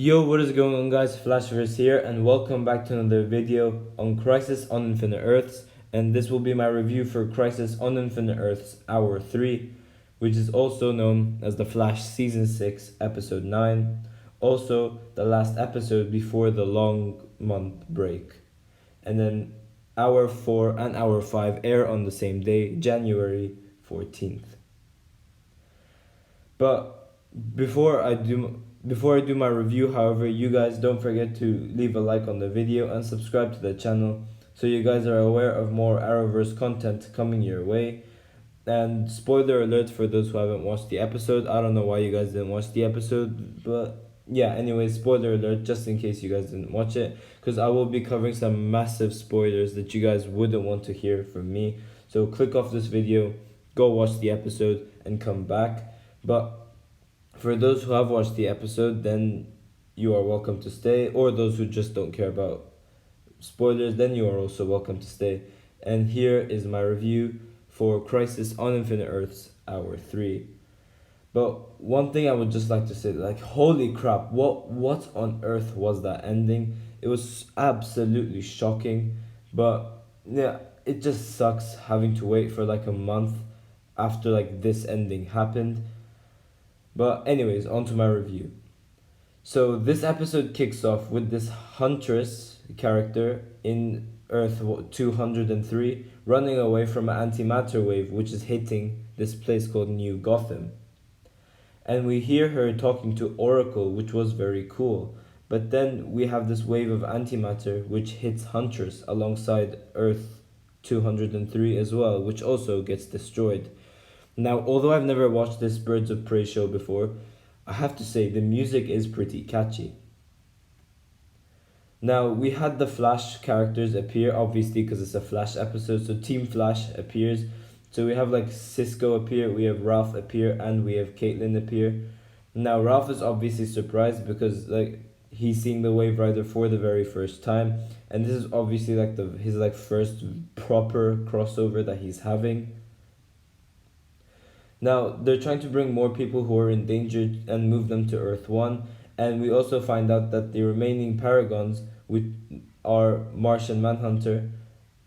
Yo, what is going on, guys? Flashverse here, and welcome back to another video on Crisis on Infinite Earths. And this will be my review for Crisis on Infinite Earths Hour 3, which is also known as The Flash Season 6, Episode 9. Also, the last episode before the long month break. And then Hour 4 and Hour 5 air on the same day, January 14th. But before I do my review, however, you guys don't forget to leave a like on the video and subscribe to the channel so you guys are aware of more Arrowverse content coming your way. And spoiler alert for those who haven't watched the episode. I don't know why you guys didn't watch the episode, but yeah, anyways, spoiler alert just in case you guys didn't watch it, because I will be covering some massive spoilers that you guys wouldn't want to hear from me. So click off this video, go watch the episode, and come back. But for those who have watched the episode, then you are welcome to stay, or those who just don't care about spoilers, then you are also welcome to stay. And here is my review for Crisis on Infinite Earths Hour 3. But one thing I would just like to say, like, holy crap, what on earth was that ending? It was absolutely shocking, but yeah, it just sucks having to wait for like a month after like this ending happened. But anyways, on to my review. So this episode kicks off with this Huntress character in Earth 203 running away from an antimatter wave which is hitting this place called New Gotham. And we hear her talking to Oracle, which was very cool. But then we have this wave of antimatter which hits Huntress alongside Earth 203 as well, which also gets destroyed. Now, although I've never watched this Birds of Prey show before, I have to say the music is pretty catchy. Now, we had the Flash characters appear, obviously because it's a Flash episode, so Team Flash appears. So we have like Cisco appear, we have Ralph appear, and we have Caitlin appear. Now, Ralph is obviously surprised because like he's seeing the Wave Rider for the very first time, and this is obviously like his like first proper crossover that he's having. Now, they're trying to bring more people who are endangered and move them to Earth 1, and we also find out that the remaining Paragons are Martian Manhunter,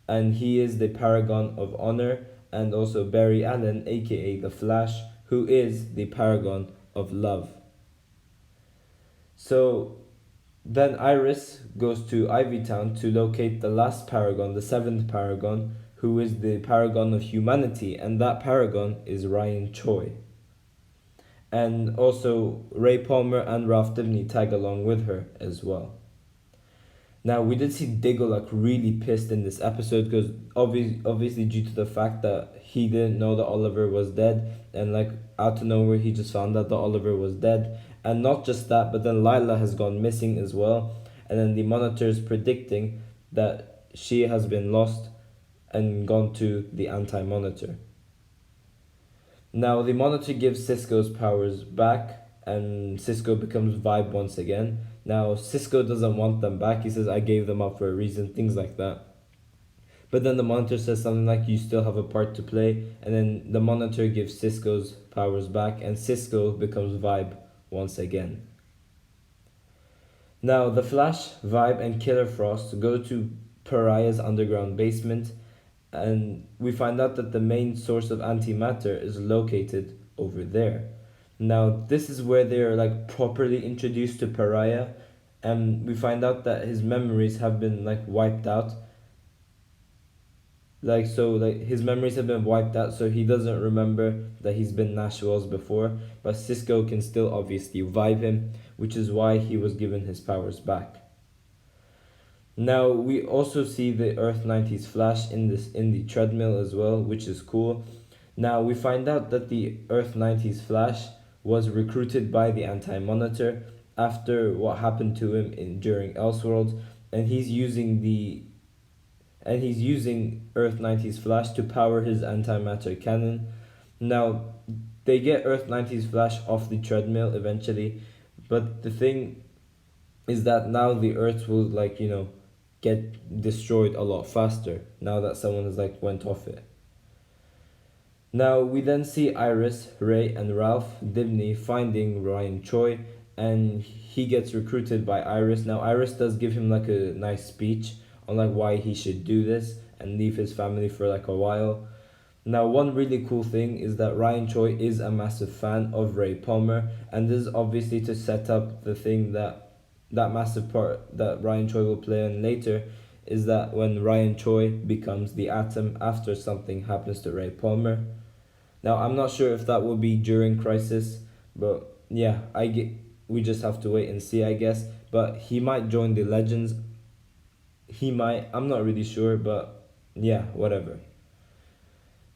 and he is the Paragon of Honor, and also Barry Allen, aka The Flash, who is the Paragon of Love. So then Iris goes to Ivytown to locate the last Paragon, the seventh Paragon, who is the Paragon of Humanity, and that Paragon is Ryan Choi. And also Ray Palmer and Ralph Dibny tag along with her as well. Now, we did see Diggle like really pissed in this episode because obviously due to the fact that he didn't know that Oliver was dead, and like out of nowhere he just found out that Oliver was dead. And not just that, but then Lila has gone missing as well, and then the Monitor is predicting that she has been lost and gone to the Anti-Monitor. Now, the Monitor gives Cisco's powers back, and Cisco becomes Vibe once again. Now, Cisco doesn't want them back. He says, I gave them up for a reason, things like that. But then the Monitor says something like, you still have a part to play. And then the Monitor gives Cisco's powers back, and Cisco becomes Vibe once again. Now, the Flash, Vibe, and Killer Frost go to Pariah's underground basement, and we find out that the main source of antimatter is located over there. Now, this is where they are like properly introduced to Pariah, and we find out that his memories have been like wiped out. Like his memories have been wiped out, so he doesn't remember that he's been Nash Wells before, but Cisco can still obviously vibe him, which is why he was given his powers back. Now, we also see the Earth 90s Flash in the treadmill as well, which is cool. Now, we find out that the Earth 90s Flash was recruited by the Anti-Monitor after what happened to him during Elseworlds, and he's using Earth 90s Flash to power his antimatter cannon. Now, they get Earth 90s Flash off the treadmill eventually, but the thing is that now the Earth will get destroyed a lot faster now that someone has went off it. Now we then see Iris, Ray, and Ralph Dibny finding Ryan Choi, and he gets recruited by Iris. Now Iris does give him like a nice speech on like why he should do this and leave his family for like a while. Now, one really cool thing is that Ryan Choi is a massive fan of Ray Palmer, and this is obviously to set up the thing that massive part that Ryan Choi will play on later is that when Ryan Choi becomes the Atom after something happens to Ray Palmer. Now, I'm not sure if that will be during Crisis, but yeah, we just have to wait and see, I guess. But he might join the Legends. He might. I'm not really sure, but yeah, whatever.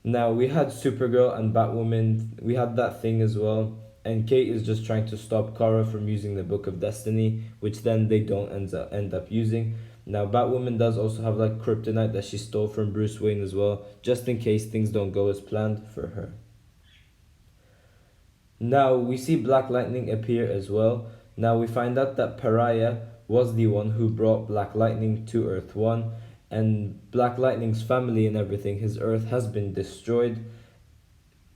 Now we had Supergirl and Batwoman. We had that thing as well. And Kate is just trying to stop Kara from using the Book of Destiny, which then they don't end up using. Now Batwoman does also have like kryptonite that she stole from Bruce Wayne as well, just in case things don't go as planned for her. Now we see Black Lightning appear as well. Now we find out that Pariah was the one who brought Black Lightning to Earth 1, and Black Lightning's family and everything, his Earth has been destroyed,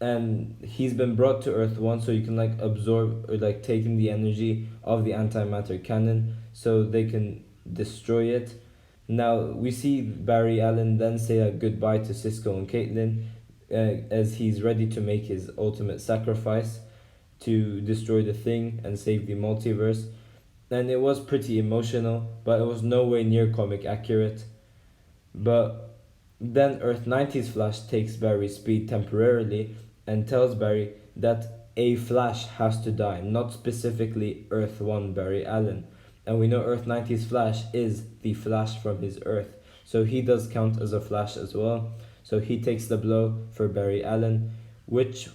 and he's been brought to Earth 1 so you can like absorb or like take in the energy of the antimatter cannon so they can destroy it. Now we see Barry Allen then say a goodbye to Cisco and Caitlin as he's ready to make his ultimate sacrifice to destroy the thing and save the multiverse. And it was pretty emotional, but it was nowhere near comic accurate. But then Earth 90's Flash takes Barry's speed temporarily and tells Barry that a Flash has to die, not specifically Earth 1 Barry Allen. And we know Earth 90's Flash is the Flash from his Earth, so he does count as a Flash as well. So he takes the blow for Barry Allen, which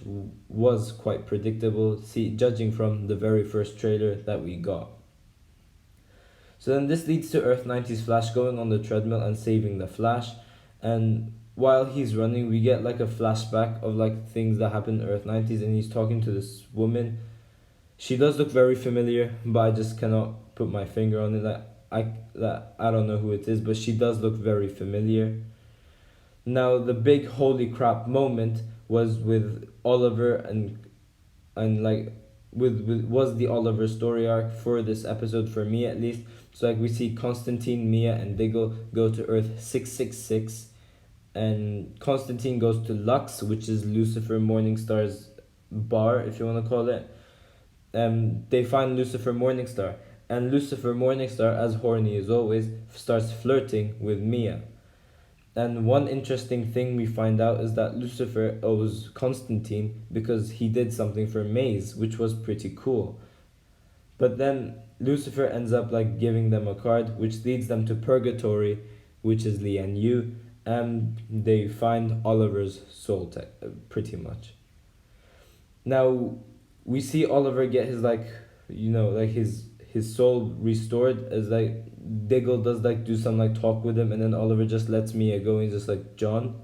was quite predictable, judging from the very first trailer that we got. So then this leads to Earth 90's Flash going on the treadmill and saving the Flash. And while he's running, we get like a flashback of like things that happened in Earth 90's, and he's talking to this woman. She does look very familiar, but I just cannot put my finger on it. I don't know who it is, but she does look very familiar. Now the big holy crap moment was with Oliver and like with was the Oliver story arc for this episode, for me at least. So like we see Constantine, Mia, and Diggle go to Earth 666, and Constantine goes to Lux, which is Lucifer Morningstar's bar, if you want to call it. They find Lucifer Morningstar, and Lucifer Morningstar, as horny as always, starts flirting with Mia. And one interesting thing we find out is that Lucifer owes Constantine because he did something for Maze, which was pretty cool. But then Lucifer ends up like giving them a card, which leads them to Purgatory, which is Lian Yu, and they find Oliver's soul, pretty much. Now we see Oliver get his like, like his soul restored, as like Diggle does like do some like talk with him, and then Oliver just lets Mia go and just like John.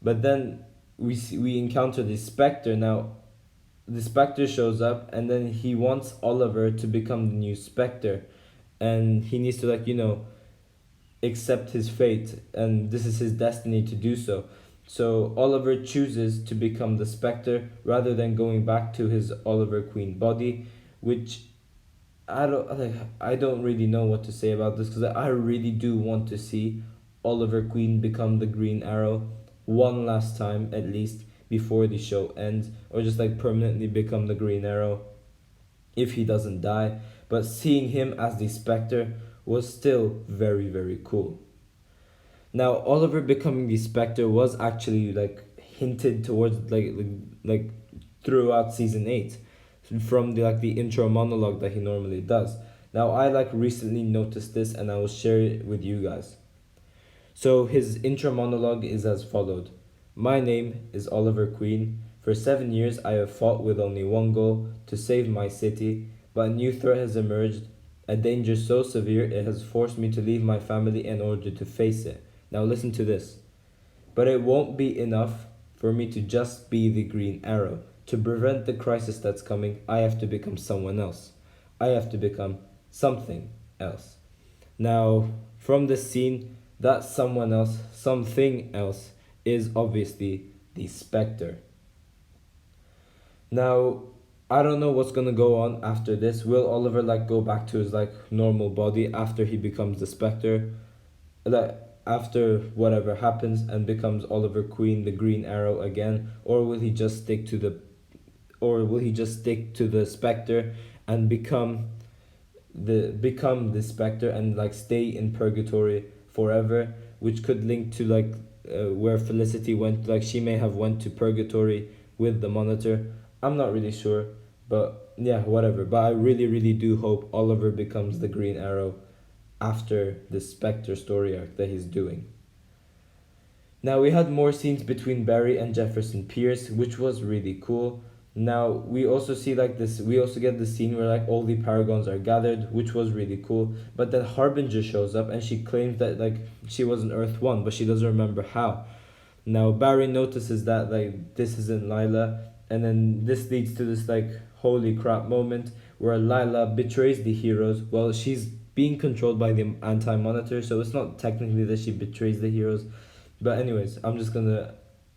But then we encounter the Spectre. Now the Spectre shows up, and then he wants Oliver to become the new Spectre, and he needs to like accept his fate, and this is his destiny to do so. So Oliver chooses to become the Spectre rather than going back to his Oliver Queen body, which I don't really know what to say about this, because I really do want to see Oliver Queen become the Green Arrow one last time at least before the show ends, or just like permanently become the Green Arrow if he doesn't die. But seeing him as the Spectre was still very, very cool. Now Oliver becoming the Spectre was actually like hinted towards like throughout season 8 from the intro monologue that he normally does. Now I like recently noticed this, and I will share it with you guys. So his intro monologue is as followed. My name is Oliver Queen. For 7 years I have fought with only one goal, to save my city, but a new threat has emerged, a danger so severe it has forced me to leave my family in order to face it. Now listen to this. But it won't be enough for me to just be the Green Arrow. To prevent the crisis that's coming, I have to become someone else. I have to become something else. Now, from this scene, that someone else, something else, is obviously the Spectre. Now, I don't know what's gonna go on after this. Will Oliver like go back to his like normal body after he becomes the Spectre? Like after whatever happens and becomes Oliver Queen, the Green Arrow again, or will he just stick to the Spectre and become the Spectre and like stay in purgatory forever, which could link to like where Felicity went. Like she may have went to purgatory with the Monitor. I'm not really sure, but yeah, whatever. But I really, really do hope Oliver becomes the Green Arrow after the Spectre story arc that he's doing. Now we had more scenes between Barry and Jefferson Pierce, which was really cool. Now we also see like this. We also get the scene where like all the Paragons are gathered, which was really cool. But then Harbinger shows up and she claims that like she was an Earth One, but she doesn't remember how. Now Barry notices that like this isn't Lila, and then this leads to this like holy crap moment where Lila betrays the heroes. Well, she's being controlled by the Anti-Monitor, so it's not technically that she betrays the heroes. But anyways, I'm just gonna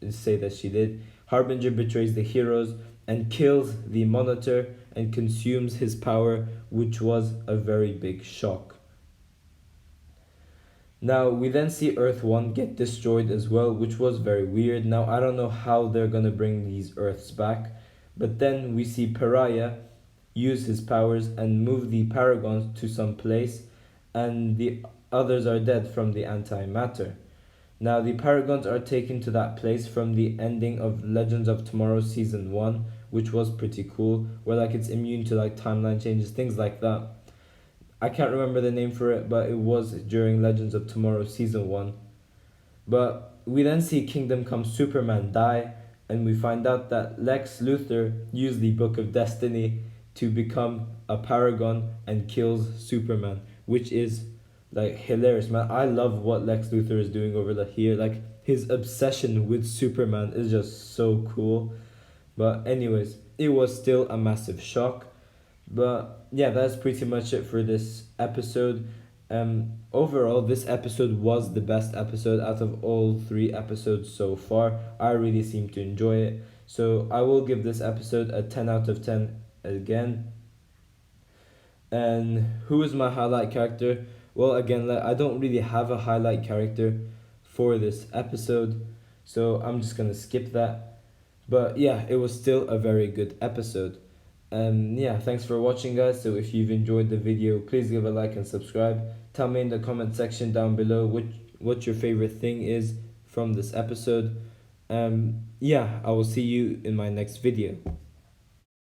say that she did. Harbinger betrays the heroes and kills the Monitor and consumes his power, which was a very big shock. Now we then see Earth 1 get destroyed as well, which was very weird. Now I don't know how they're gonna bring these Earths back, but then we see Pariah use his powers and move the Paragons to some place, and the others are dead from the antimatter. Now the Paragons are taken to that place from the ending of Legends of Tomorrow season 1, which was pretty cool, where like it's immune to like timeline changes, things like that. I can't remember the name for it, but it was during Legends of Tomorrow season 1. But we then see Kingdom Come Superman die, and we find out that Lex Luthor used the Book of Destiny to become a Paragon and kills Superman, which is like hilarious, man. I love what Lex Luthor is doing over here. Like his obsession with Superman is just so cool. But anyways, it was still a massive shock. But yeah, that's pretty much it for this episode. Overall, this episode was the best episode out of all 3 episodes so far. I really seem to enjoy it. So I will give this episode a 10 out of 10 again. And who is my highlight character? Well, again, I don't really have a highlight character for this episode, so I'm just gonna skip that. But yeah, it was still a very good episode. Yeah, thanks for watching, guys. So if you've enjoyed the video, please give a like and subscribe. Tell me in the comment section down below what your favorite thing is from this episode. Yeah, I will see you in my next video.